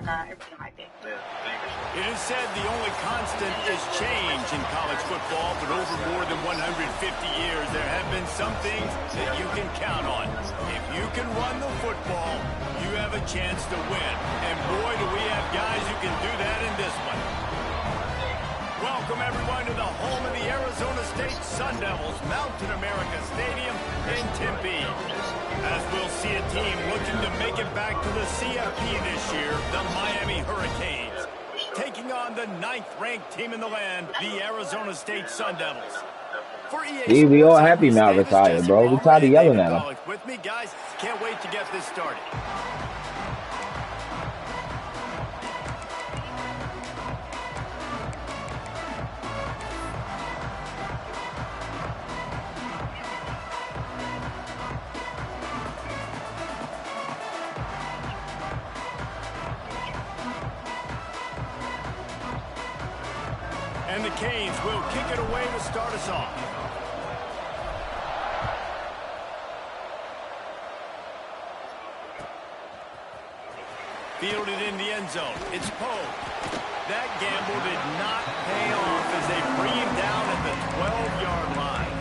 everything like that. It is said the only constant is change in college football, but over more than 150 years, there have been some things that you can count on. If you can run the football, you have a chance to win. And boy, do we have guys who can do that in this one. Welcome, everyone, to the home of the Arizona State Sun Devils, Mountain America Stadium in Tempe. As we'll see a team looking to make it back to the CFP this year, the Miami Hurricanes, taking on the 9th-ranked team in the land, the Arizona State Sun Devils. For EA We all Sports, happy Matt retired, bro. We tired of yelling at him. With me, guys. Can't wait to get this started. And the Canes will kick it away to start us off. Fielded in the end zone. It's Poe. That gamble did not pay off as they bring him down at the 12-yard line.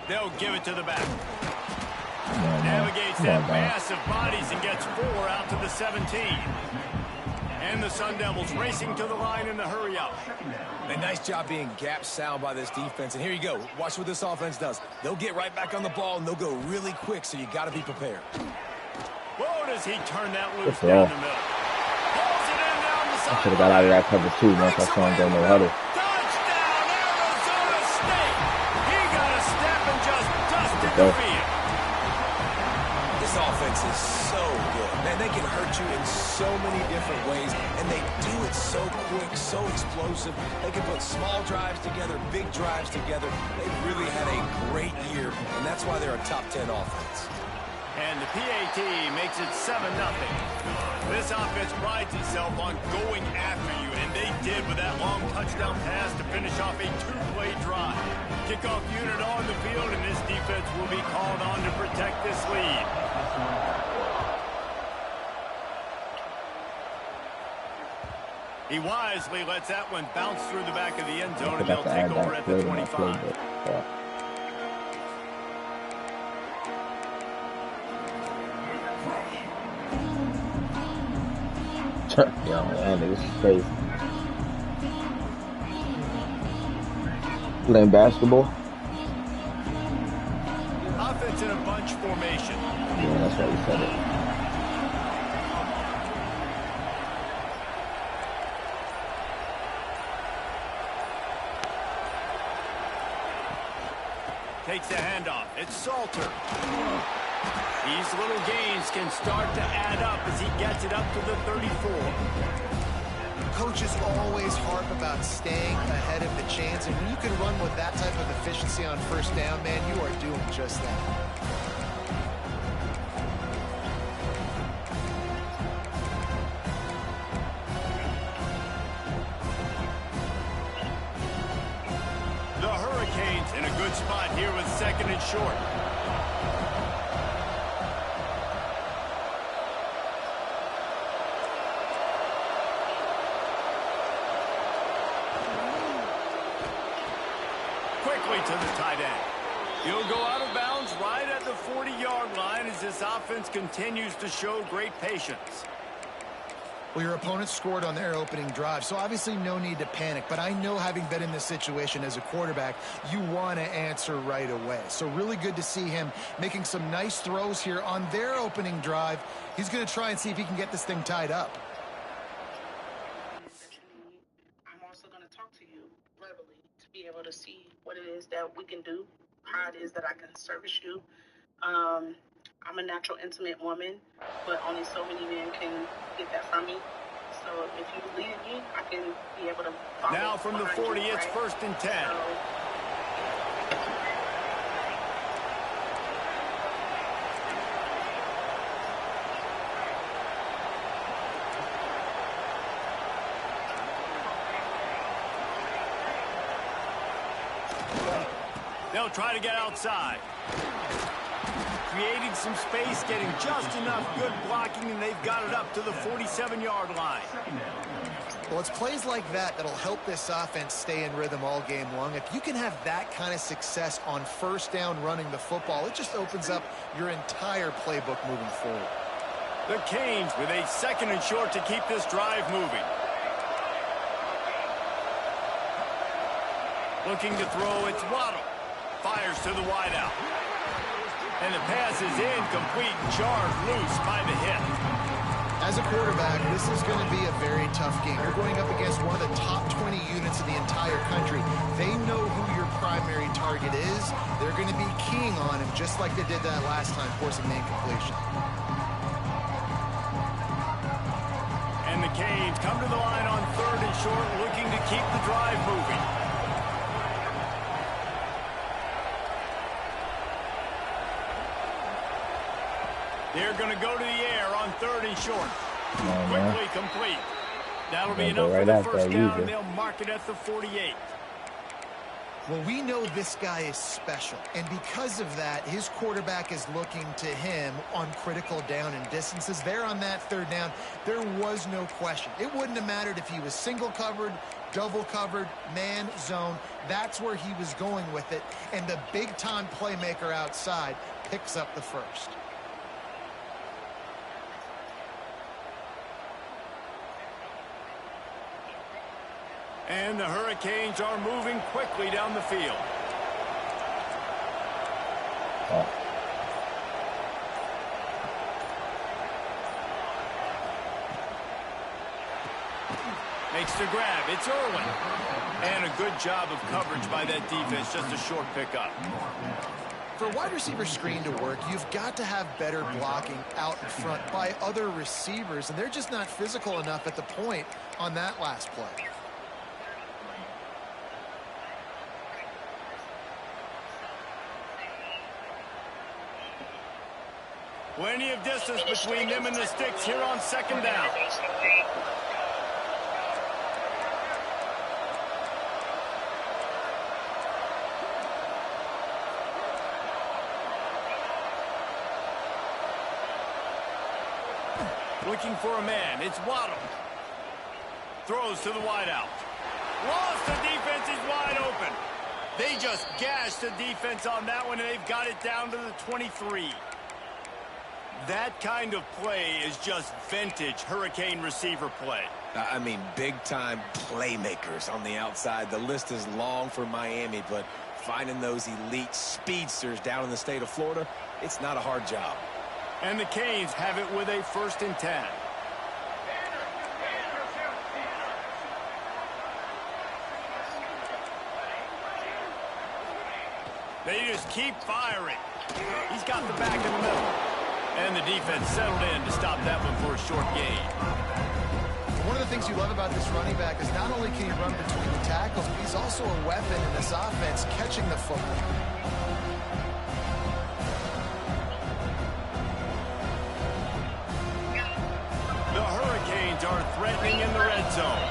They'll give it to the back. Navigates that mass of bodies and gets 4 out to the 17. And the Sun Devils racing to the line in the hurry-up. A nice job being gap sound by this defense. And here you go. Watch what this offense does. They'll get right back on the ball, and they'll go really quick, so you got to be prepared. Whoa, does he turn that loose down the middle. Pulls it in down the side. I should have got out of that cover, too, once I saw him go no huddle. This offense is so good. Man, they can hurt you in so many different ways, and they do it so quick, so explosive. They can put small drives together, big drives together. They've really had a great year, and that's why they're a top 10 offense. And the PAT makes it 7-0. This offense prides itself on going after you, and they did with that long touchdown pass to finish off a 2-play drive. Kickoff unit on the field, and this defense will be called on to protect this lead. He wisely lets that one bounce through the back of the end zone, and they'll take over at the 25. Yo, man, this is crazy. Playing basketball? Offense in a bunch formation. Yeah, that's why you said it. Takes the handoff. It's Salter. These little gains can start to add up as he gets it up to the 34. Coaches always harp about staying ahead of the chains, and when you can run with that type of efficiency on first down, man, you are doing just that. The Hurricanes in a good spot here with 2nd and short. Quickly to the tight end. He'll go out of bounds right at the 40-yard line as this offense continues to show great patience. Well, your opponent scored on their opening drive, so obviously no need to panic. But I know, having been in this situation as a quarterback, you want to answer right away. So really good to see him making some nice throws here on their opening drive. He's going to try and see if he can get this thing tied up. I'm also going to talk to you verbally to be able to see what it is that we can do, how it is that I can service you. I'm a natural intimate woman, but only so many men can get that from me. So if you believe in me, I can be able to follow. Now from the 40, it's right? 1st and 10. They'll try to get outside. Creating some space, getting just enough good blocking, and they've got it up to the 47-yard line. Well, it's plays like that that'll help this offense stay in rhythm all game long. If you can have that kind of success on 1st down running the football, it just opens up your entire playbook moving forward. The Canes with a 2nd and short to keep this drive moving. Looking to throw, it's Waddle. Fires to the wideout. And the pass is incomplete, jarred loose by the hip. As a quarterback, this is going to be a very tough game. You're going up against one of the top 20 units in the entire country. They know who your primary target is. They're going to be keying on him just like they did that last time, forcing the incompletion. And the Canes come to the line on 3rd and short, looking to keep the drive moving. They're going to go to the air on 3rd and short. Quickly complete. That'll be enough for the 1st down, and they'll mark it at the 48. Well, we know this guy is special, and because of that, his quarterback is looking to him on critical down and distances. There on that 3rd down, there was no question. It wouldn't have mattered if he was single covered, double covered, man, zone. That's where he was going with it, and the big-time playmaker outside picks up the 1st. And the Hurricanes are moving quickly down the field. Makes the grab. It's Irwin. And a good job of coverage by that defense. Just a short pickup. For a wide receiver screen to work, you've got to have better blocking out in front by other receivers, and they're just not physical enough at the point on that last play. Plenty of distance between them and the sticks here on 2nd down. Looking for a man. It's Waddle. Throws to the wideout. Lost. The defense is wide open. They just gashed the defense on that one, and they've got it down to the 23. That kind of play is just vintage Hurricane receiver play. I mean, big-time playmakers on the outside. The list is long for Miami, but finding those elite speedsters down in the state of Florida, it's not a hard job. And the Canes have it with a 1st and 10. They just keep firing. He's got the back in the middle. And the defense settled in to stop that one for a short gain. One of the things you love about this running back is not only can he run between the tackles, but he's also a weapon in this offense catching the football. The Hurricanes are threatening in the red zone.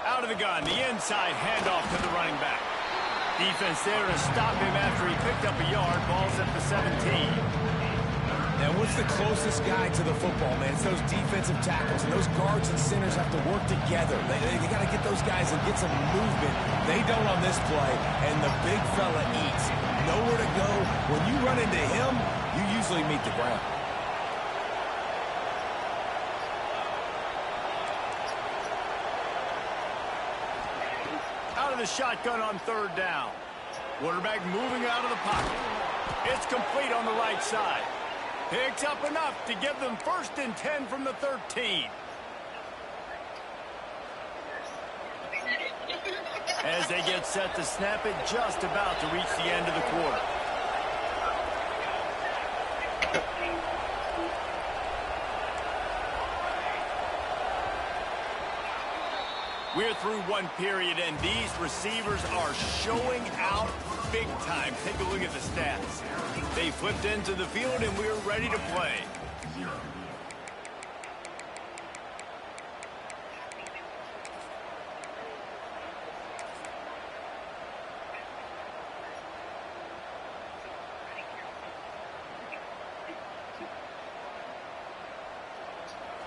Out of the gun, the inside handoff to the running back. Defense there to stop him after he picked up a yard. Ball's at the 17. Now, what's the closest guy to the football, man? It's those defensive tackles, and those guards and centers have to work together. They got to get those guys and get some movement. They don't on this play, and the big fella eats. Nowhere to go. When you run into him, you usually meet the ground. Out of the shotgun on 3rd down. Quarterback moving out of the pocket. It's complete on the right side. Picks up enough to give them 1st and 10 from the 13. As they get set to snap it, just about to reach the end of the quarter. We're through one period, and these receivers are showing out big time. Take a look at the stats. They flipped into the field, and we're ready to play.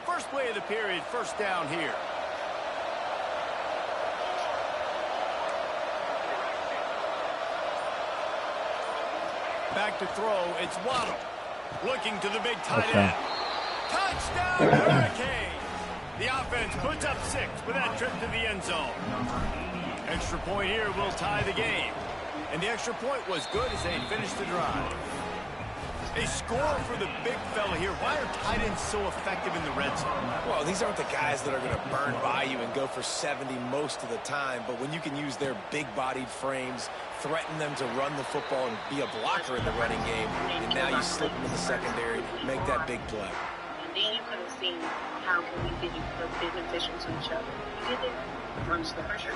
First play of the period, 1st down here. Back to throw, it's Waddle. Looking to the big tight end. Touchdown, Hurricanes! The offense puts up 6 with that trip to the end zone. Extra point here will tie the game. And the extra point was good as they finished the drive. They score for the big fella here. Why are tight ends so effective in the red zone? Well, these aren't the guys that are going to burn by you and go for 70 most of the time, but when you can use their big-bodied frames, threaten them to run the football and be a blocker in the running game, and now you slip them in the secondary, make that big play. And then you could have seen how can we be beneficial to each other. You did it. Runs the pressure.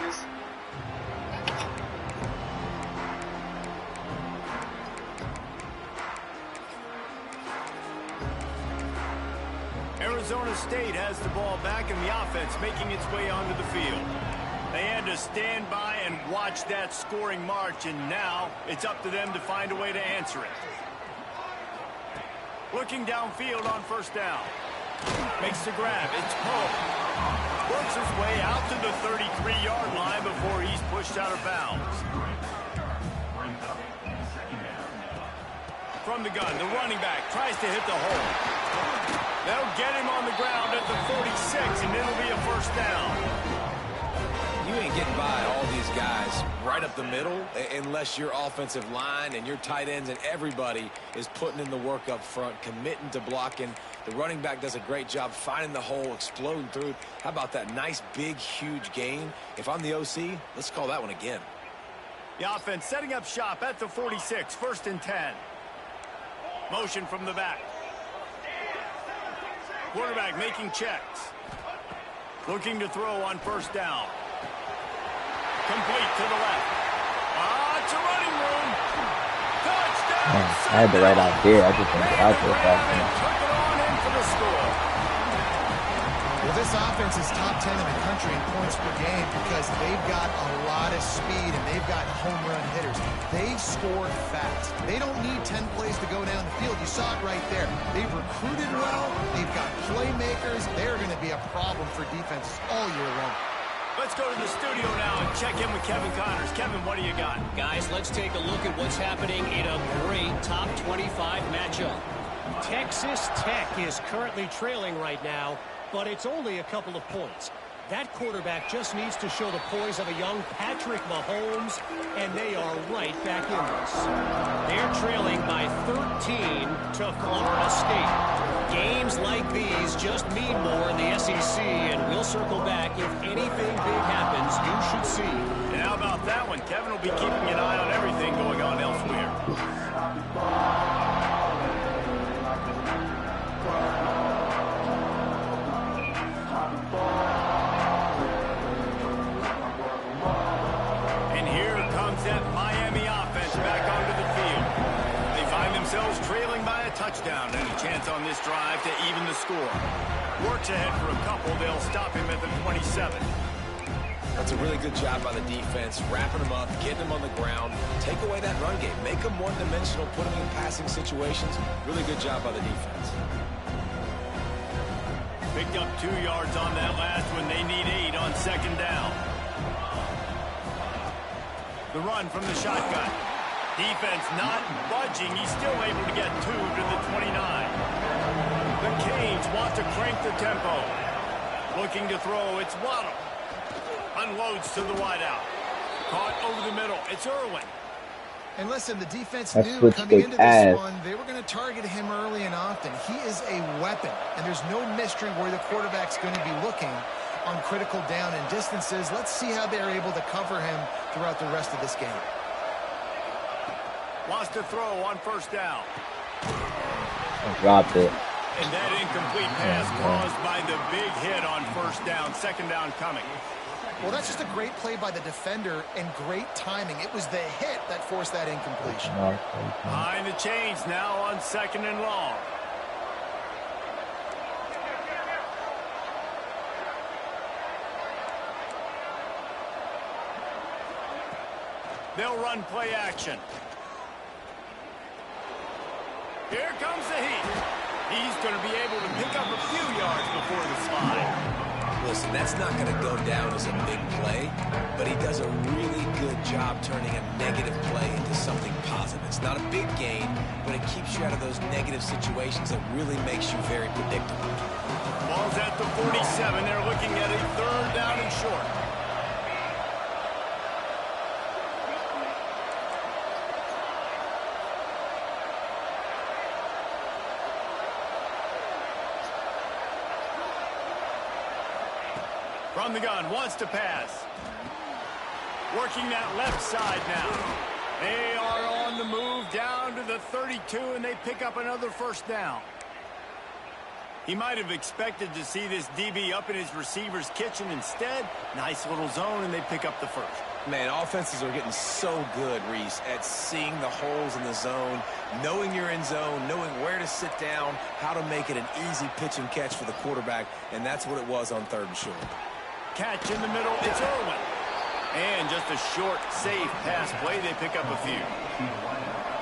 Arizona State has the ball back and the offense making its way onto the field. They had to stand by and watch that scoring march, and now it's up to them to find a way to answer it. Looking downfield on 1st down. Makes the grab. It's Poe. Works his way out to the 33-yard line before he's pushed out of bounds. From the gun, the running back tries to hit the hole. They'll get him on the ground at the 46, and it'll be a 1st down. You ain't getting by all these guys right up the middle unless your offensive line and your tight ends and everybody is putting in the work up front, committing to blocking. The running back does a great job finding the hole, exploding through. How about that nice, big, huge gain? If I'm the OC, let's call that one again. The offense setting up shop at the 46, 1st and 10. Motion from the back. Quarterback making checks. Looking to throw on 1st down. Complete to the left. It's a running room. Touchdown. I had the right idea. I just went out there fast enough. Took it on in for the score. Well, this offense is top 10 in the country in points per game because they've got a lot of speed and they've got home run hitters. They score fast. They don't need 10 plays to go down the field. You saw it right there. They've recruited well. They've got playmakers. They're going to be a problem for defenses all year long. Let's go to the studio now and check in with Kevin Connors. Kevin, what do you got? Guys, let's take a look at what's happening in a great top 25 matchup. Texas Tech is currently trailing right now, but it's only a couple of points. That quarterback just needs to show the poise of a young Patrick Mahomes, and they are right back in this. They're trailing by 13 to Florida State. Games like these just mean more in the SEC, and we'll circle back. If anything big happens, you should see. And how about that one? Kevin will be keeping an eye on everything going on elsewhere. That Miami offense back onto the field. They find themselves trailing by a touchdown and a chance on this drive to even the score. Works ahead for a couple. They'll stop him at the 27. That's a really good job by the defense, wrapping them up, getting them on the ground, take away that run game, make them one-dimensional, put them in passing situations. Really good job by the defense. Picked up 2 yards on that last one. They need 8 on 2nd down. The run from the shotgun. Defense not budging. He's still able to get 2 to the 29. The Canes want to crank the tempo. Looking to throw. It's Waddle. Unloads to the wideout. Caught over the middle. It's Irwin. And listen, the defense That knew switch coming kick into ass. this one, they were going to target him early and often. He is a weapon, and there's no mystery where the quarterback's going to be looking on critical down and distances. Let's see how they're able to cover him throughout the rest of this game. Wants to throw on first down. I dropped it. And that incomplete pass caused by the big hit on first down. Second down coming. Well, that's just a great play by the defender and great timing. It was the hit that forced that incompletion. Behind the chains now on second and long. They'll run play action. Here comes the heat. He's going to be able to pick up a few yards before the slide. Listen, that's not going to go down as a big play, but he does a really good job turning a negative play into something positive. It's not a big gain, but it keeps you out of those negative situations that really makes you very predictable. Ball's at the 47. They're looking at a third down and short. From the gun, wants to pass. Working that left side now. They are on the move down to the 32, and they pick up another first down. He might have expected to see this DB up in his receiver's kitchen. Instead, nice little zone, and they pick up the first. Man, offenses are getting so good, Reese, at seeing the holes in the zone, knowing you're in zone, knowing where to sit down, how to make it an easy pitch and catch for the quarterback, and that's what it was on third and short. Catch in the middle, it's Irwin. And just a short, safe pass play, they pick up a few.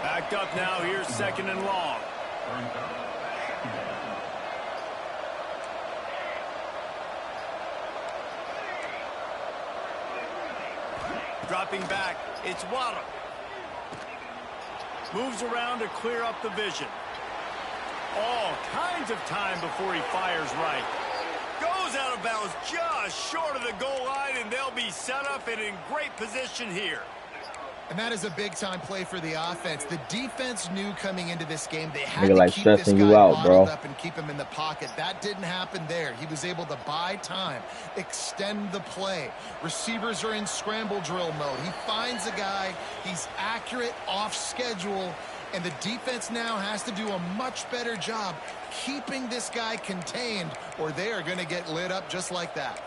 Backed up now, here's second and long. Dropping back, it's Waddle. Moves around to clear up the vision. All kinds of time before he fires right. Goes out of bounds just short of the goal line, and they'll be set up and in great position here. And that is a big-time play for the offense. The defense knew coming into this game they had Nigga, to like keep this stressing guy you out, bottled bro. up and keep him in the pocket. That didn't happen there. He was able to buy time, extend the play. Receivers are in scramble drill mode. He finds a guy. He's accurate, off schedule, and the defense now has to do a much better job keeping this guy contained, or they are going to get lit up just like that.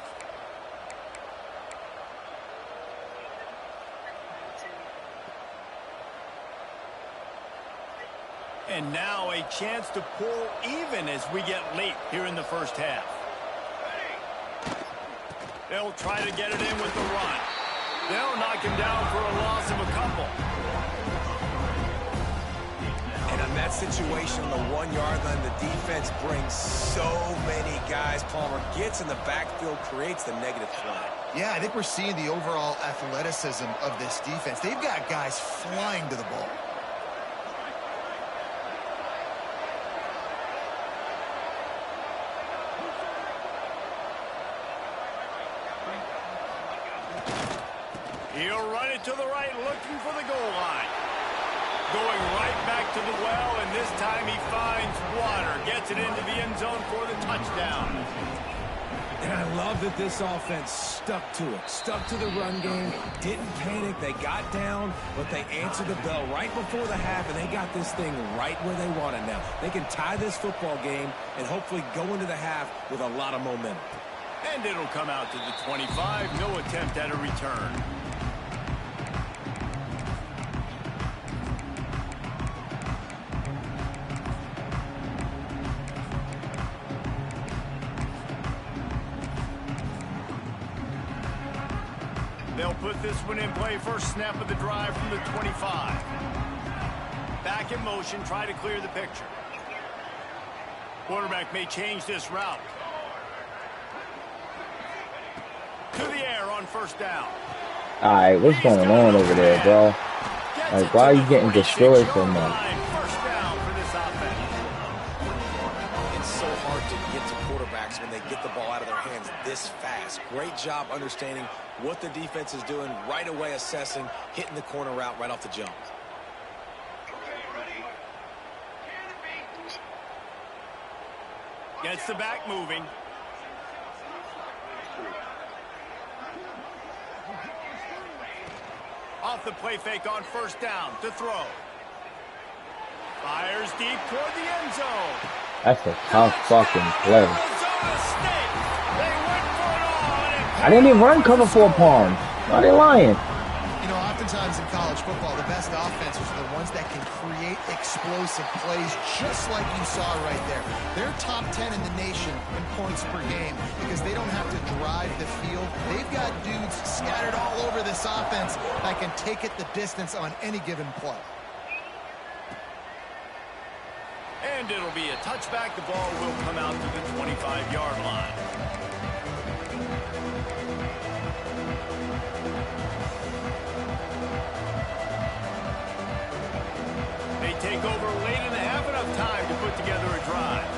And now a chance to pull even as we get late here in the first half. They'll try to get it in with the run. They'll knock him down for a loss of a couple. And on that situation on the 1 yard line, the defense brings so many guys. Palmer gets in the backfield, creates the negative flag. Yeah, I think we're seeing the overall athleticism of this defense. They've got guys flying to the ball. He'll run it to the right, looking for the goal line. Going right back to the well, and this time he finds water. Gets it into the end zone for the touchdown. And I love that this offense stuck to it. Stuck to the run game. Didn't panic. They got down, but they answered the bell right before the half, and they got this thing right where they want it now. They can tie this football game and hopefully go into the half with a lot of momentum. And it'll come out to the 25. No attempt at a return. They'll put this one in play. First snap of the drive from the 25. Back in motion, try to clear the picture. Quarterback may change this route. To the air on first down. Alright, what's going on over there, bro? Like, why are you getting destroyed so much? First down for this offense. It's so hard to get to quarterbacks when they get the ball out of their hands this fast. Great job understanding what the defense is doing, right away assessing, hitting the corner route right off the jump. Gets the back moving. Off the play fake on first down to throw. Fires deep toward the end zone. That's a tough fucking play. I didn't even run cover 4 palms. Why are they lying? You know, oftentimes in college football, the best offenses are the ones that can create explosive plays just like you saw right there. They're top 10 in the nation in points per game because they don't have to drive the field. They've got dudes scattered all over this offense that can take it the distance on any given play. And it'll be a touchback. The ball will come out to the 25-yard line. They take over late in the half, enough time to put together a drive.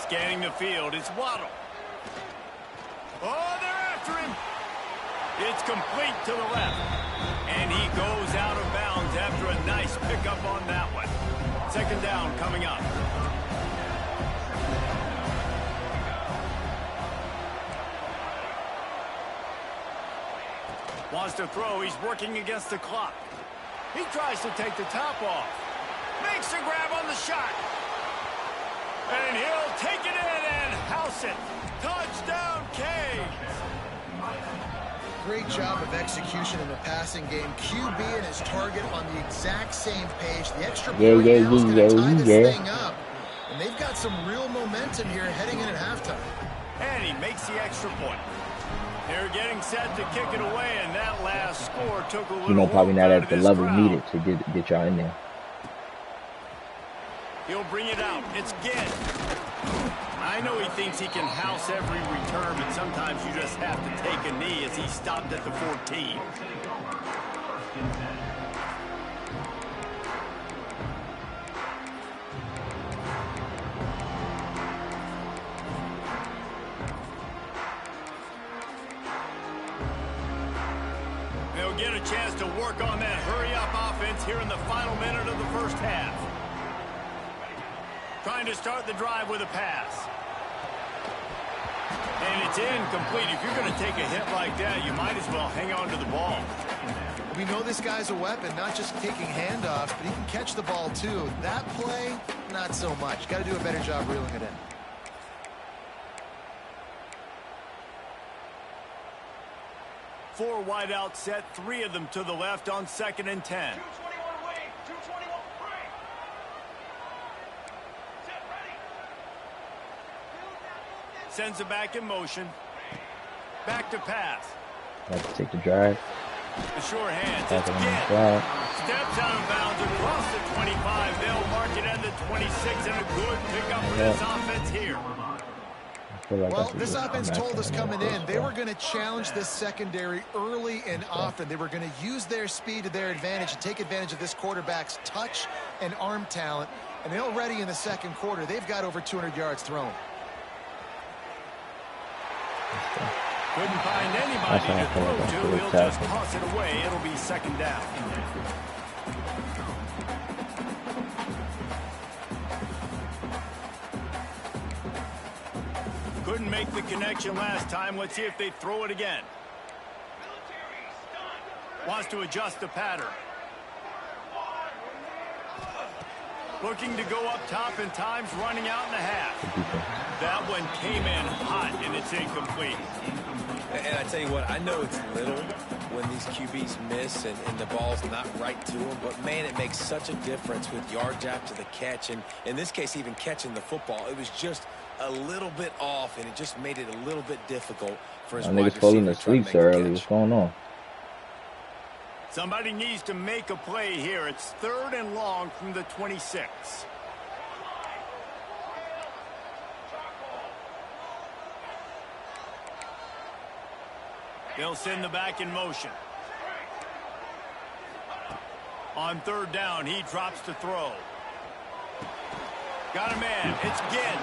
Scanning the field, it's Waddle. Oh, they're after him. It's complete to the left. And he goes out of bounds after a nice pickup on that one. Second down coming up. Wants to throw. He's working against the clock. He tries to take the top off. Makes a grab on the shot. And he'll take it in and house it. Touchdown, Canes. Great job of execution in the passing game. QB and his target on the exact same page. The extra point now is going to tie this thing up. And they've got some real momentum here heading in at halftime. And he makes the extra point. They're getting set to kick it away, and that last score took a little. You know, probably not at the level needed to get y'all in there. He'll bring it out. It's Ginn. I know he thinks he can house every return, but sometimes you just have to take a knee as he stopped at the 14. They'll get a chance to work on that hurry-up offense here in the final minute of the first half. Trying to start the drive with a pass. And it's incomplete. If you're going to take a hit like that, you might as well hang on to the ball. We know this guy's a weapon, not just taking handoffs, but he can catch the ball too. That play, not so much. Got to do a better job reeling it in. Four wide out set, 3 of them to the left on 2nd and 10. Sends it back in motion. Back to pass. Let's take the drive. The short hands. It's Ginn. Steps out of bounds across the 25. They'll mark it at the 26, and a good pickup for this offense here. Well, this offense told us coming in they were going to challenge this secondary early and often. They were going to use their speed to their advantage and take advantage of this quarterback's touch and arm talent. And already in the second quarter, they've got over 200 yards thrown. Couldn't find anybody to throw to. He'll just toss it away. It'll be 2nd down. Couldn't make the connection last time. Let's see if they throw it again. Wants to adjust the pattern. Looking to go up top, and time's running out in the half. That one came in hot, and it's incomplete. And I tell you what, I know it's little when these QBs miss and the ball's not right to them, but man, it makes such a difference with yards after the catch, and in this case, even catching the football. It was just a little bit off, and it just made it a little bit difficult for his wide receiver to try to make the catch. What's going on? Somebody needs to make a play here. It's 3rd and long from the 26. They'll send the back in motion. On 3rd down, he drops to throw. Got a man. It's Ginn.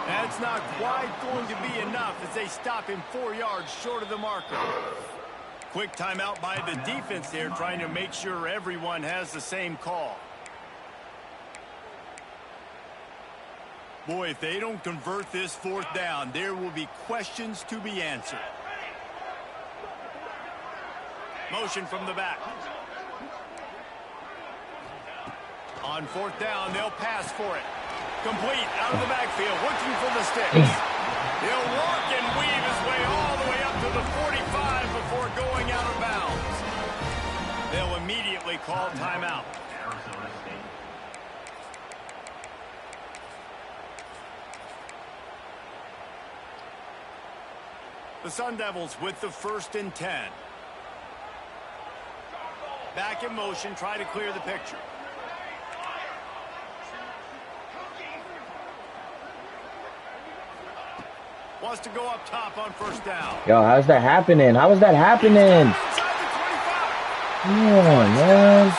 That's not quite going to be enough as they stop him 4 yards short of the marker. Quick timeout by the defense there, trying to make sure everyone has the same call. Boy, if they don't convert this 4th down, there will be questions to be answered. Motion from the back. On 4th down, they'll pass for it. Complete out of the backfield, looking for the sticks. He'll work and weave his way all the way up to the 45 before going out of bounds. They'll immediately call timeout. The Sun Devils with the 1st and 10. Back in motion, try to clear the picture. Wants to go up top on 1st down. Yo, how's that happening? How is that happening? Come on, man.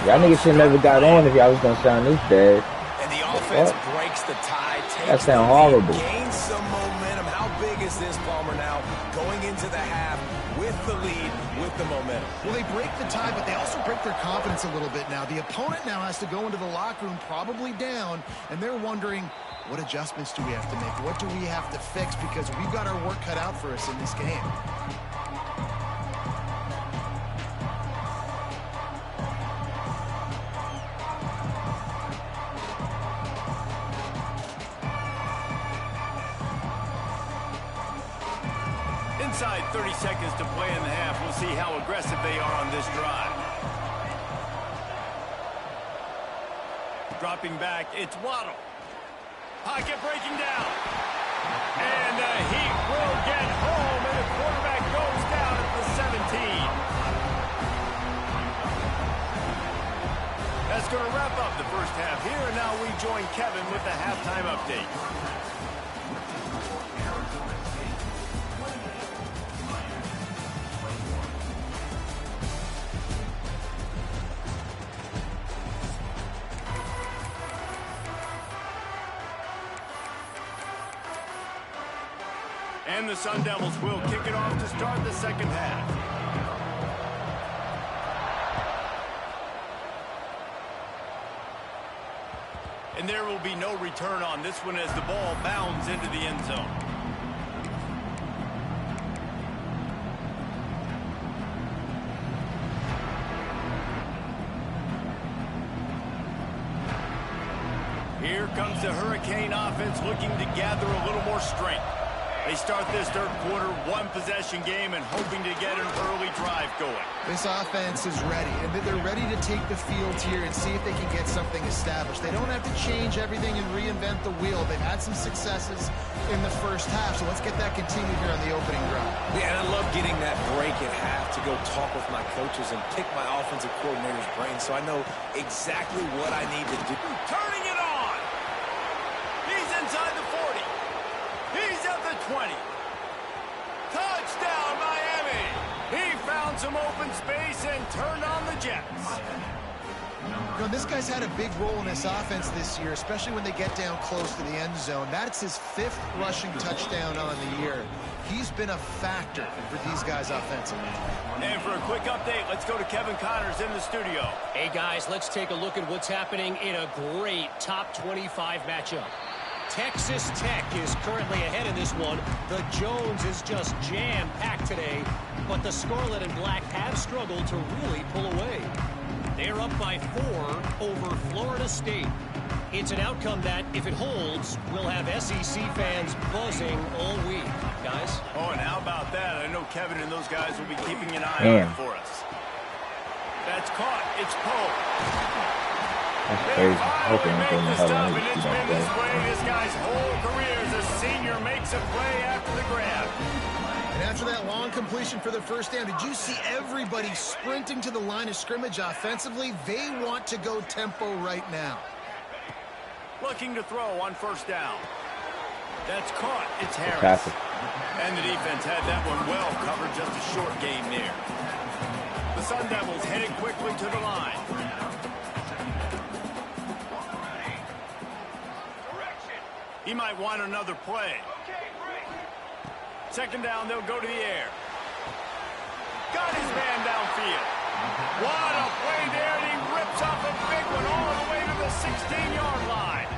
Y'all niggas should never got on if y'all was gonna sound this dead. And the offense breaks the tie. That sound horrible. Gain some momentum. How big is this, Palmer, now? Going into the half with the lead, with the momentum. Well, they break the tie, but they also break their confidence a little bit now. The opponent now has to go into the locker room probably down, and they're wondering, what adjustments do we have to make? What do we have to fix? Because we've got our work cut out for us in this game. Inside 30 seconds to play in the half. We'll see how aggressive they are on this drive. Dropping back, it's Waddle. Pocket breaking down. And the Heat will get home, and the quarterback goes down at the 17. That's going to wrap up the first half here, and now we join Kevin with the halftime update. And the Sun Devils will kick it off to start the second half. And there will be no return on this one as the ball bounds into the end zone. Here comes the Hurricane offense looking to gather a little more strength. They start this third quarter, one-possession game, and hoping to get an early drive going. This offense is ready, and they're ready to take the field here and see if they can get something established. They don't have to change everything and reinvent the wheel. They've had some successes in the first half, so let's get that continued here on the opening drive. Yeah, and I love getting that break at half to go talk with my coaches and pick my offensive coordinator's brain so I know exactly what I need to do. Turning it on! He's inside the 40. He's at the 20. Touchdown, Miami! He found some open space and turned on the Jets. You know, this guy's had a big role in this offense this year, especially when they get down close to the end zone. That's his 5th rushing touchdown on the year. He's been a factor for these guys offensively. And for a quick update, let's go to Kevin Connors in the studio. Hey, guys, let's take a look at what's happening in a great top 25 matchup. Texas Tech is currently ahead in this one. The Jones is just jam-packed today, but the Scarlet and Black have struggled to really pull away. They're up by 4 over Florida State. It's an outcome that, if it holds, will have SEC fans buzzing all week. Guys? Oh, and how about that? I know Kevin and those guys will be keeping an eye on it for us. That's caught. It's Poe. That's crazy. Hoping I'm going to hell on This guy's whole career as a senior makes a play after the grab. And after that long completion for the first down, did you see everybody sprinting to the line of scrimmage offensively? They want to go tempo right now. Looking to throw on first down. That's caught. It's Harris. And the defense had that one well covered. Just a short gain there. The Sun Devils headed quickly to the line. He might want another play. Second down, they'll go to the air. Got his man downfield. What a play there, and he rips Picks off a big one all the way to the 16-yard line.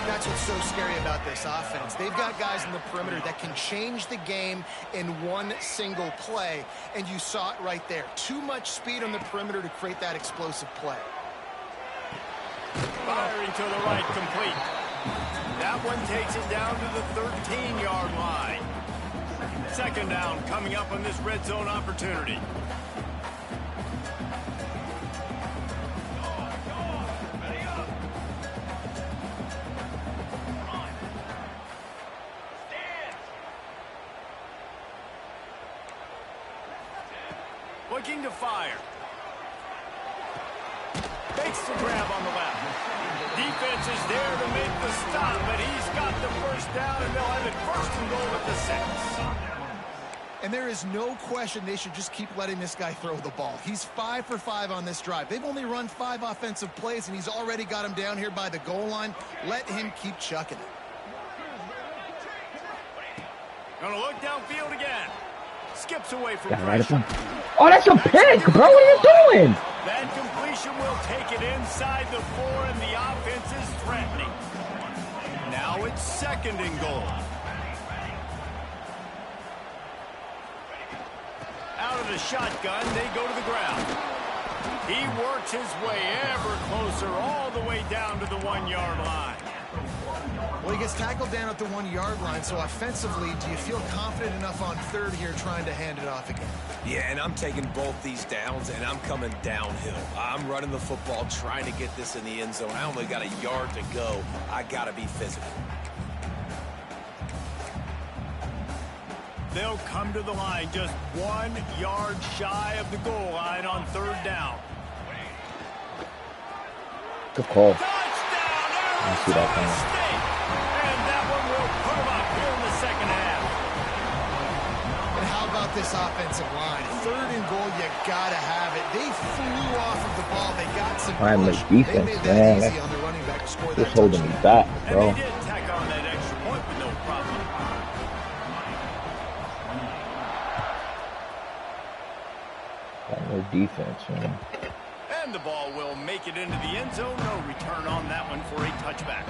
That's what's so scary about this offense. They've got guys in the perimeter that can change the game in one single play, and you saw it right there. Too much speed on the perimeter to create that explosive play. Firing to the right, complete. That one takes it down to the 13-yard line. Second down coming up on this red zone opportunity. Looking to fire. Makes the grab on the left. Defense is there to make the stop, but he's got the first down, and they'll have it first and goal at the 6. And there is no question they should just keep letting this guy throw the ball. He's 5 for 5 on this drive. They've only run 5 offensive plays, and he's already got him down here by the goal line. Let him keep chucking it. Gonna look downfield again. Skips away from Right pressure. oh, that's a pick, bro. What are you doing? That completion will take it inside the 4, and the offense is threatening. Now it's second and goal. Out of the shotgun, they go to the ground. He works his way ever closer all the way down to the 1-yard line. Well, he gets tackled down at the 1-yard line, so offensively, do you feel confident enough on third here trying to hand it off again? Yeah, and I'm taking both these downs, and I'm coming downhill. I'm running the football, trying to get this in the end zone. I only got a yard to go. I got to be physical. They'll come to the line just 1 yard shy of the goal line on third down. Good call. Touchdown, I see that Arizona coming. State. And that one will put them up here in the second half. And how about this offensive line? Third and goal, you got to have it. They flew off of the ball. They got some I'm the push. defense, they made that man. easy on the running back to score that Just holding me touchdown. back, And bro. they did tack on that extra point with no problem. Got no defense, man. And the ball will make it into the end zone. No return on that one for a touchback.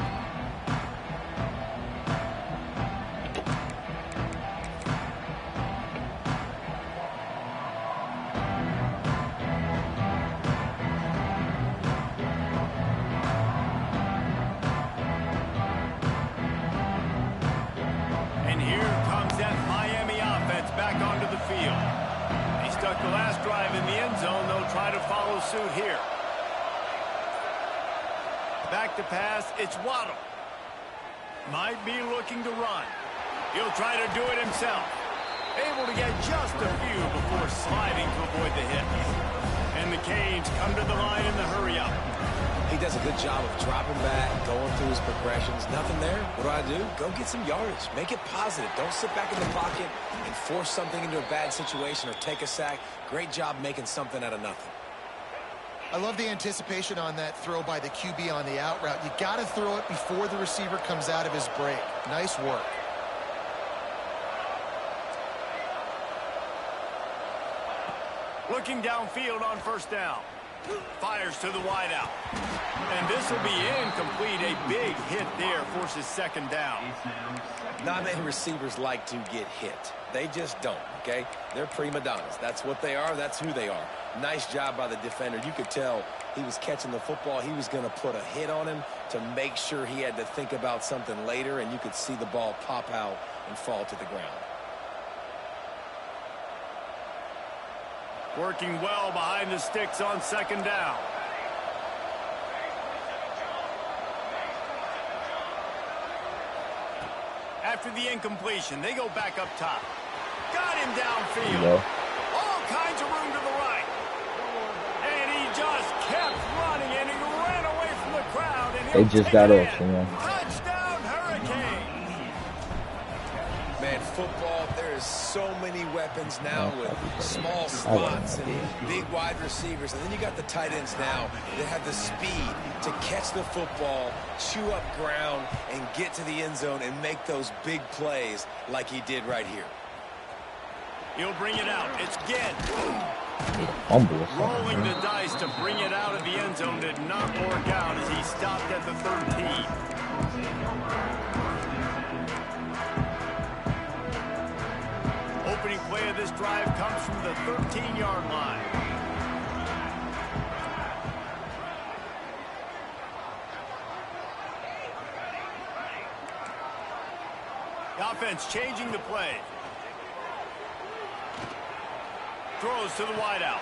And here comes that Miami offense back onto the field. They stuck the last drive in the end zone. They'll try to follow suit here. Back to pass. It's Waddle. Might be looking to run. He'll try to do it himself. Able to get just a few before sliding to avoid the hit. And the Canes come to the line in the hurry-up. He does a good job of dropping back, going through his progressions. Nothing there. What do? Go get some yardage. Make it positive. Don't sit back in the pocket and force something into a bad situation or take a sack. Great job making something out of nothing. I love the anticipation on that throw by the QB on the out route. You got to throw it before the receiver comes out of his break. Nice work. Looking downfield on first down. Fires to the wideout. And this will be incomplete. A big hit there forces second down. Not many receivers like to get hit. They just don't, okay? They're prima donnas. That's what they are. That's who they are. Nice job by the defender. You could tell he was catching the football. He was going to put a hit on him to make sure he had to think about something later, and you could see the ball pop out and fall to the ground. Working well behind the sticks on second down. After the incompletion, they go back up top. Got him downfield. All kinds of room to the right. And he just kept running, and he ran away from the crowd. And They just got off, man. Touchdown, Hurricanes. Man, football, there is so many weapons now with small spots and big wide receivers. And then you got the tight ends now that have the speed to catch the football, chew up ground, and get to the end zone and make those big plays like he did right here. He'll bring it out. It's Ginn. Fumble or Rolling something, the man. dice to bring it out of the end zone did not work out as he stopped at the 13. Opening play of this drive comes from the 13-yard line. The offense changing the play. Throws to the wideout.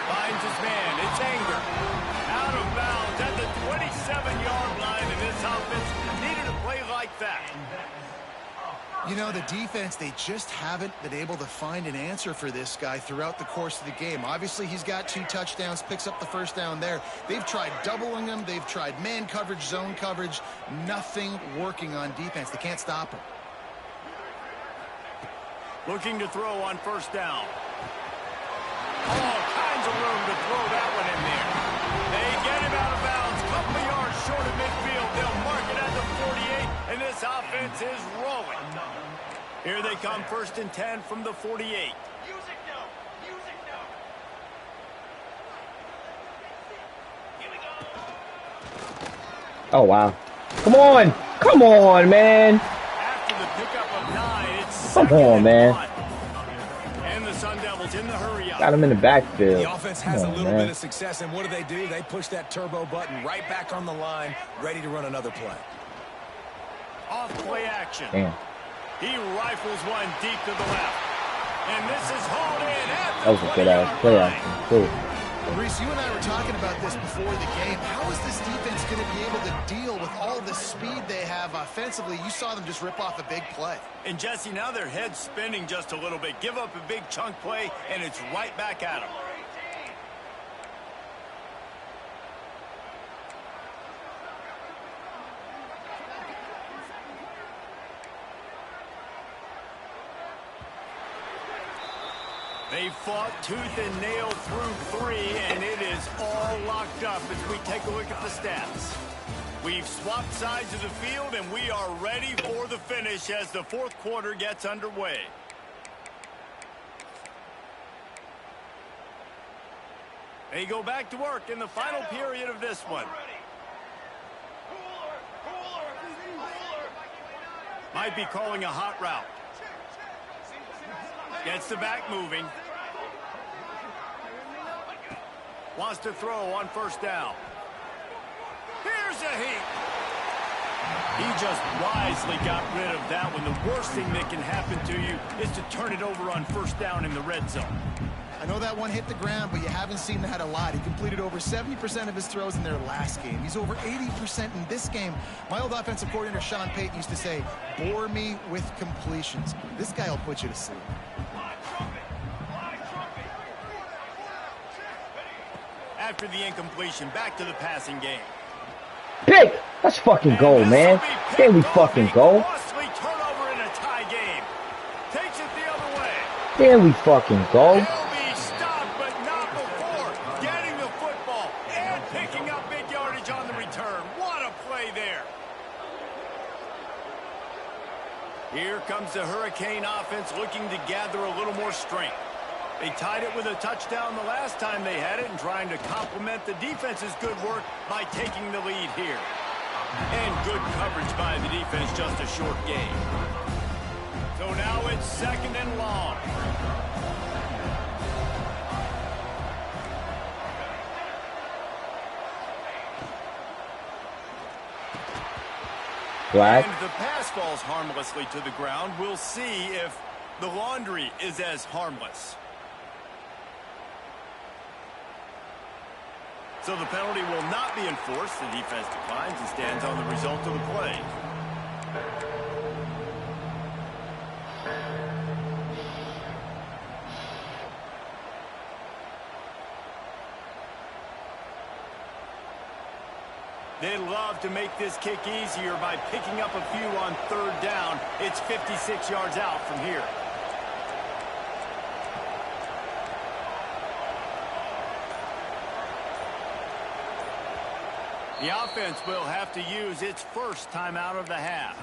Finds his man. It's Anger. Out of bounds at the 27-yard line, and this offense needed a play like that. You know, the defense, they just haven't been able to find an answer for this guy throughout the course of the game. Obviously, he's got 2 touchdowns, picks up the first down there. They've tried doubling him. They've tried man coverage, zone coverage. Nothing working on defense. They can't stop him. Looking to throw on first down. All kinds of room to throw that one in there. They get him out of bounds. Couple of yards short of midfield. They'll mark it at the 48, and this offense is rolling. Here they come, 1st and 10 from the 48. Oh, wow. Come on. Come on, man. After the pickup of 9, it's Come 2nd on, and man. 1. And the Sun Devils in the hurry up. Got him in the backfield. The offense has Come a on, little man. bit of success, and what do? They push that turbo button right back on the line, ready to run another play. Off play action. Damn. He rifles one deep to the left. And this is hauled in at That was a good ass play. Cool. Well, Reese, you and I were talking about this before the game. How is this defense going to be able to deal with all the speed they have offensively? You saw them just rip off a big play. And Jesse, now their head's spinning just a little bit. Give up a big chunk play, and it's right back at them. They fought tooth and nail through 3, and it is all locked up as we take a look at the stats. We've swapped sides of the field, and we are ready for the finish as the 4th quarter gets underway. They go back to work in the final period of this one. Might be calling a hot route. Gets the back moving. Wants to throw on first down. Here's a heat. He just wisely got rid of that one. The worst thing that can happen to you is to turn it over on first down in the red zone. I know that one hit the ground, but you haven't seen that a lot. He completed over 70% of his throws in their last game. He's over 80% in this game. My old offensive coordinator, Sean Payton, used to say, bore me with completions. This guy will put you to sleep. After the incompletion, back to the passing game. Pick! That's fucking goal, man. Can't we fucking go? Costly turnover in a tie game. Takes it the other way. Can we fucking go? He'll be stopped, but not before getting the football and picking up big yardage on the return. What a play there. Here comes the Hurricane offense looking to gather a little more strength. They tied it with a touchdown the last time they had it and trying to complement the defense's good work by taking the lead here. And good coverage by the defense, just a short gain. So now it's 2nd and long. Black. And the pass falls harmlessly to the ground. We'll see if the laundry is as harmless. So the penalty will not be enforced. The defense declines and stands on the result of the play. They'd love to make this kick easier by picking up a few on 3rd down. It's 56 yards out from here. The offense will have to use its first timeout of the half.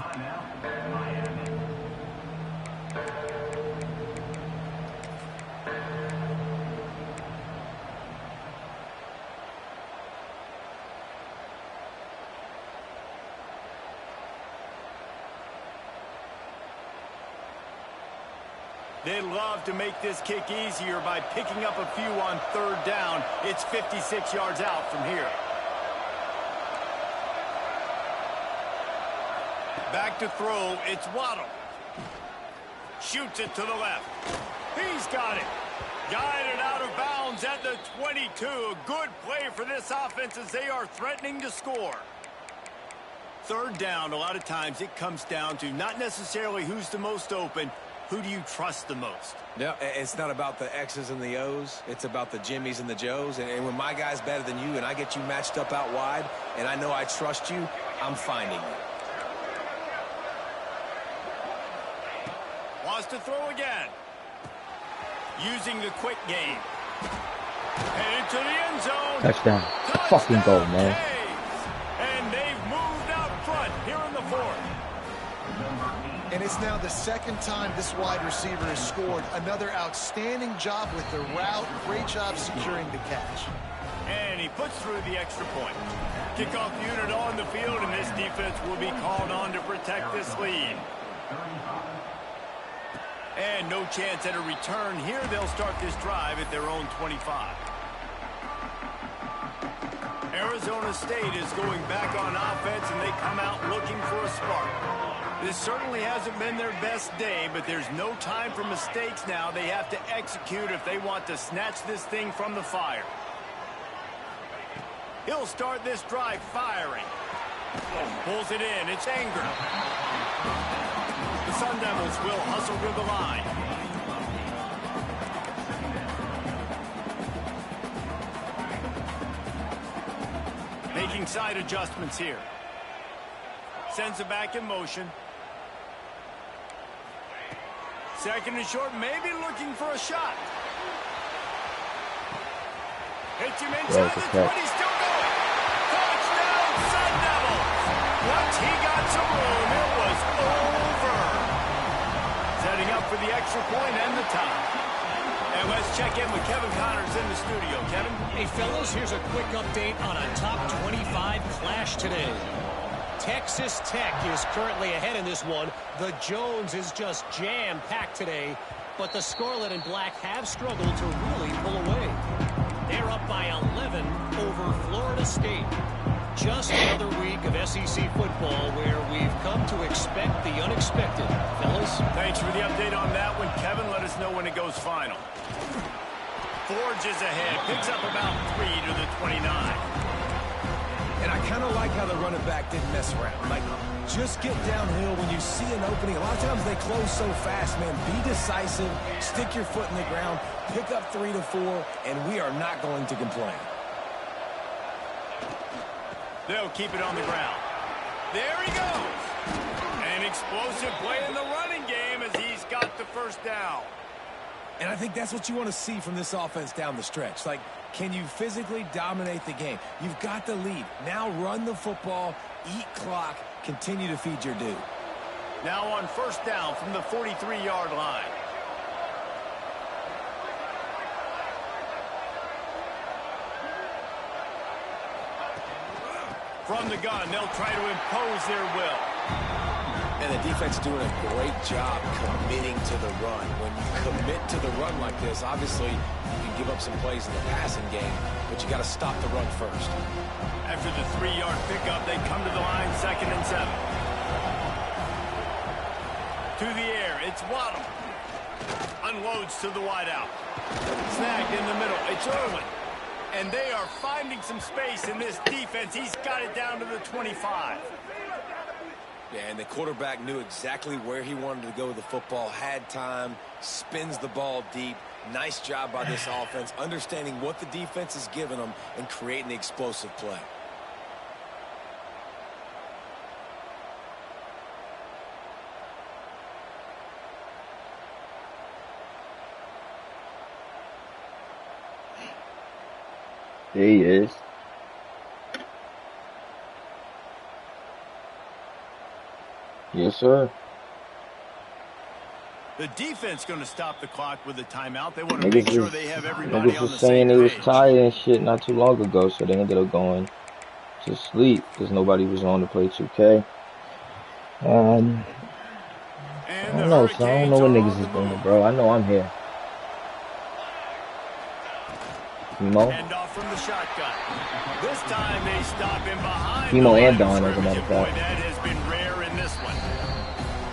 They love to make this kick easier by picking up a few on third down. It's 56 yards out from here. Back to throw, it's Waddle. Shoots it to the left. He's got it. Guided out of bounds at the 22. A good play for this offense as they are threatening to score. Third down, a lot of times it comes down to not necessarily who's the most open, who do you trust the most? Yeah, it's not about the X's and the O's. It's about the Jimmys and the Joes. And when my guy's better than you and I get you matched up out wide and I know I trust you, I'm finding you. Wants to throw again. Using the quick game. Headed to the end zone. Touchdown. Fucking goal, man. And they've moved out front here in the fourth. And it's now the second time this wide receiver has scored. Another outstanding job with the route. Great job securing the catch. And he puts through the extra point. Kickoff unit on the field, and this defense will be called on to protect this lead. And no chance at a return here. They'll start this drive at their own 25. Arizona State is going back on offense, and they come out looking for a spark. This certainly hasn't been their best day, but there's no time for mistakes now. They have to execute if they want to snatch this thing from the fire. He'll start this drive firing. Pulls it in. It's Ingram. The Sun Devils will hustle to the line. Making side adjustments here. Sends it back in motion. Second and short, maybe looking for a shot. Hits him inside the 20, still going. Touchdown, Sun Devils. Once he got some room, it was over. Setting up for the extra point and the tie. And let's check in with Kevin Connors in the studio. Kevin? Hey, fellas, here's a quick update on a top 25 clash today. Texas Tech is currently ahead in this one. The Jones is just jam-packed today, but the Scarlet and Black have struggled to really pull away. They're up by 11 over Florida State. Just another week of SEC football where we've come to expect the unexpected. Fellas? Thanks for the update on that one, Kevin. Let us know when it goes final. Forges ahead. Picks up about 3 to the 29. And I kind of like how the running back didn't mess around. Like, just get downhill when you see an opening. A lot of times they close so fast, man. Be decisive, stick your foot in the ground, pick up 3 to 4, and we are not going to complain. They'll keep it on the ground. There he goes. An explosive play in the running game as he's got the first down. And I think that's what you want to see from this offense down the stretch. Like, can you physically dominate the game? You've got the lead. Now run the football, eat clock, continue to feed your dude. Now on first down from the 43-yard line. From the gun, they'll try to impose their will. And the defense is doing a great job committing to the run. When you commit to the run like this, obviously you can give up some plays in the passing game, but you got to stop the run first. After the 3-yard pickup, they come to the line, 2nd and 7. To the air, it's Waddle. Unloads to the wideout. Snagged in the middle, it's Irwin. And they are finding some space in this defense. He's got it down to the 25. Yeah, and the quarterback knew exactly where he wanted to go with the football, had time, spins the ball deep. Nice job by this offense, understanding what the defense is giving them and creating the explosive play. There he is. Yes, sir. The defense going to stop the clock with a timeout. They want to make sure they have everybody on the was saying same they was page. tired and shit not too long ago, so they ended up going to sleep because nobody was on to play 2K. I don't know, so I don't know what niggas is doing, bro. I know I'm here. Emo. End off from the shotgun. This time they stop him behind. Emo and Don, as a matter of fact. That has been rare in this one.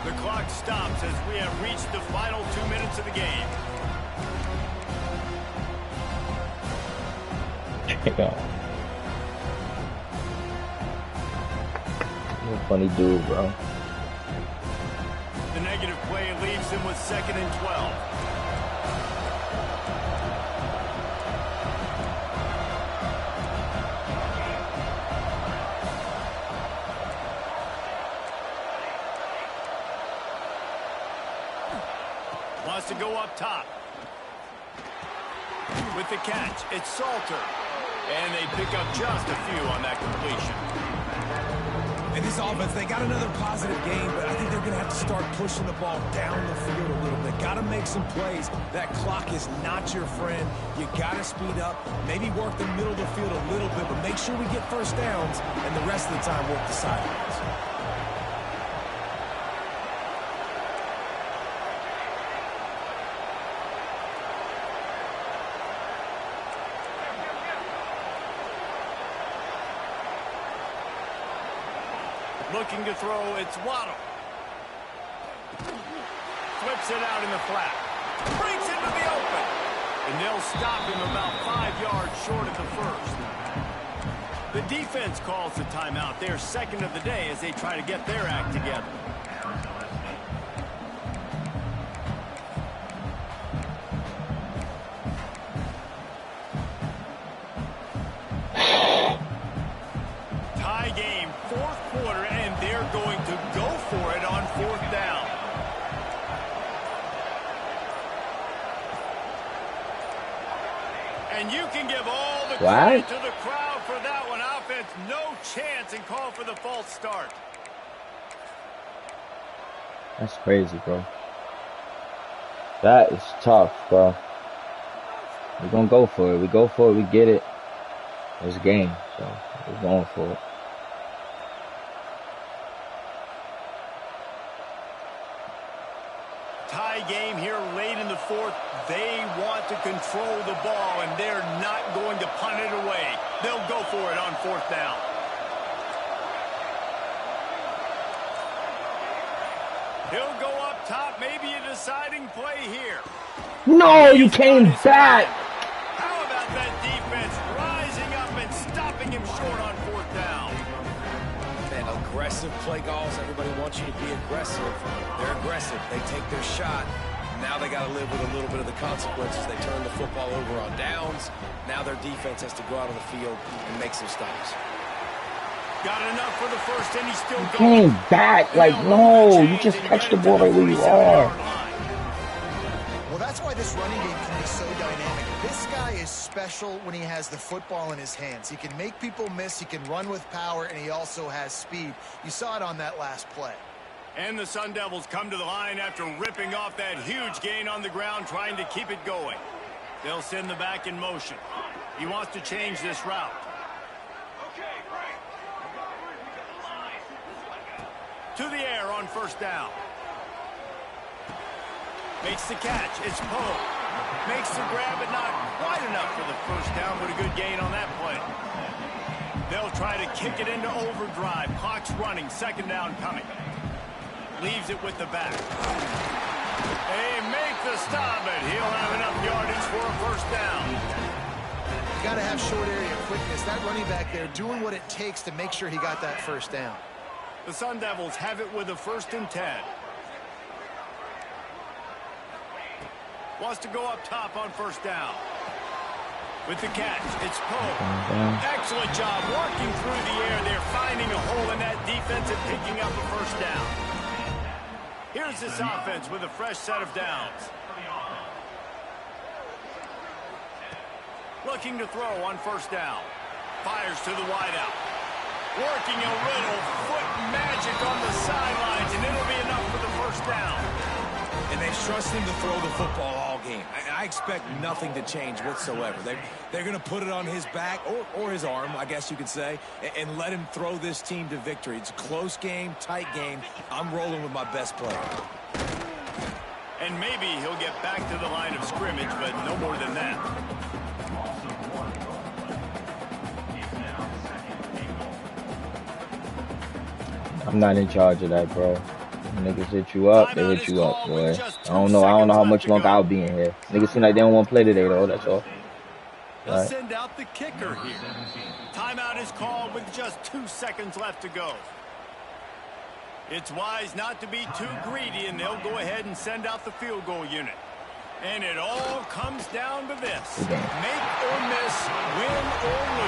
The clock stops as we have reached the final 2 minutes of the game. Check out. You're a funny dude, bro. The negative play leaves him with 2nd and 12. Wants to go up top. With the catch, it's Salter. And they pick up just a few on that completion. In this offense, they got another positive game, but I think they're going to have to start pushing the ball down the field a little bit. Got to make some plays. That clock is not your friend. You got to speed up, maybe work the middle of the field a little bit, but make sure we get first downs, and the rest of the time work the sidelines. Looking to throw, it's Waddle. Flips it out in the flat. Brings into the open. And they'll stop him about 5 yards short of the first. The defense calls the timeout. They're 2nd of the day as they try to get their act together. Tie game, 4th quarter, and they're going to go for it on 4th down. And you can give all the credit to the crowd for that one. Offense, no chance, and call for the false start. That's crazy, bro. That is tough, bro. We're gonna go for it. We go for it. We get it. It's a game, so we're going for it. Tie game here late in the 4th. They want to control the ball, and they're not going to punt it away. They'll go for it on 4th down. He'll go up top, maybe a deciding play here. No, you came back. How about that defense rising up and stopping him short on 4th down? And aggressive play calls. Everybody wants you to be aggressive. They're aggressive. They take their shot. Now they got to live with a little bit of the consequences. They turn the football over on downs. Now their defense has to go out on the field and make some stops. Got enough for the first, and he's still going. Came back. Like, no, you just touched the ball right where you are. Well, that's why this running game can be so dynamic. This guy is special when he has the football in his hands. He can make people miss, he can run with power, and he also has speed. You saw it on that last play. And the Sun Devils come to the line after ripping off that huge gain on the ground, trying to keep it going. They'll send the back in motion. He wants to change this route. To the air on 1st down. Makes the catch. It's Poe. Makes the grab, but not quite enough for the 1st down, but a good gain on that play. They'll try to kick it into overdrive. Clock's running. 2nd down coming. Leaves it with the back. They make the stop, but he'll have enough yardage for a 1st down. You got to have short area quickness. That running back there doing what it takes to make sure he got that 1st down. The Sun Devils have it with a 1st and 10. Wants to go up top on 1st down. With the catch, it's Poe. Excellent job working through the air. They're finding a hole in that defense and picking up a 1st down. Here's this offense with a fresh set of downs. Looking to throw on 1st down. Fires to the wideout. Working a little foot magic on the sidelines, and it'll be enough for the 1st down. And they've trusted him to throw the football all game. I expect nothing to change whatsoever. They're going to put it on his back, or his arm, I guess you could say, and let him throw this team to victory. It's a close game, tight game. I'm rolling with my best player. And maybe he'll get back to the line of scrimmage, but no more than that. I'm not in charge of that, bro. Niggas hit you up, they hit you up, boy. I don't know how much longer I'll be in here. Niggas seem like they don't want to play today, though. That's all. They'll send out the kicker here. Timeout is called with just 2 seconds left to go. It's wise not to be too greedy, and they'll go ahead and send out the field goal unit. And it all comes down to this. Make or miss, win or lose.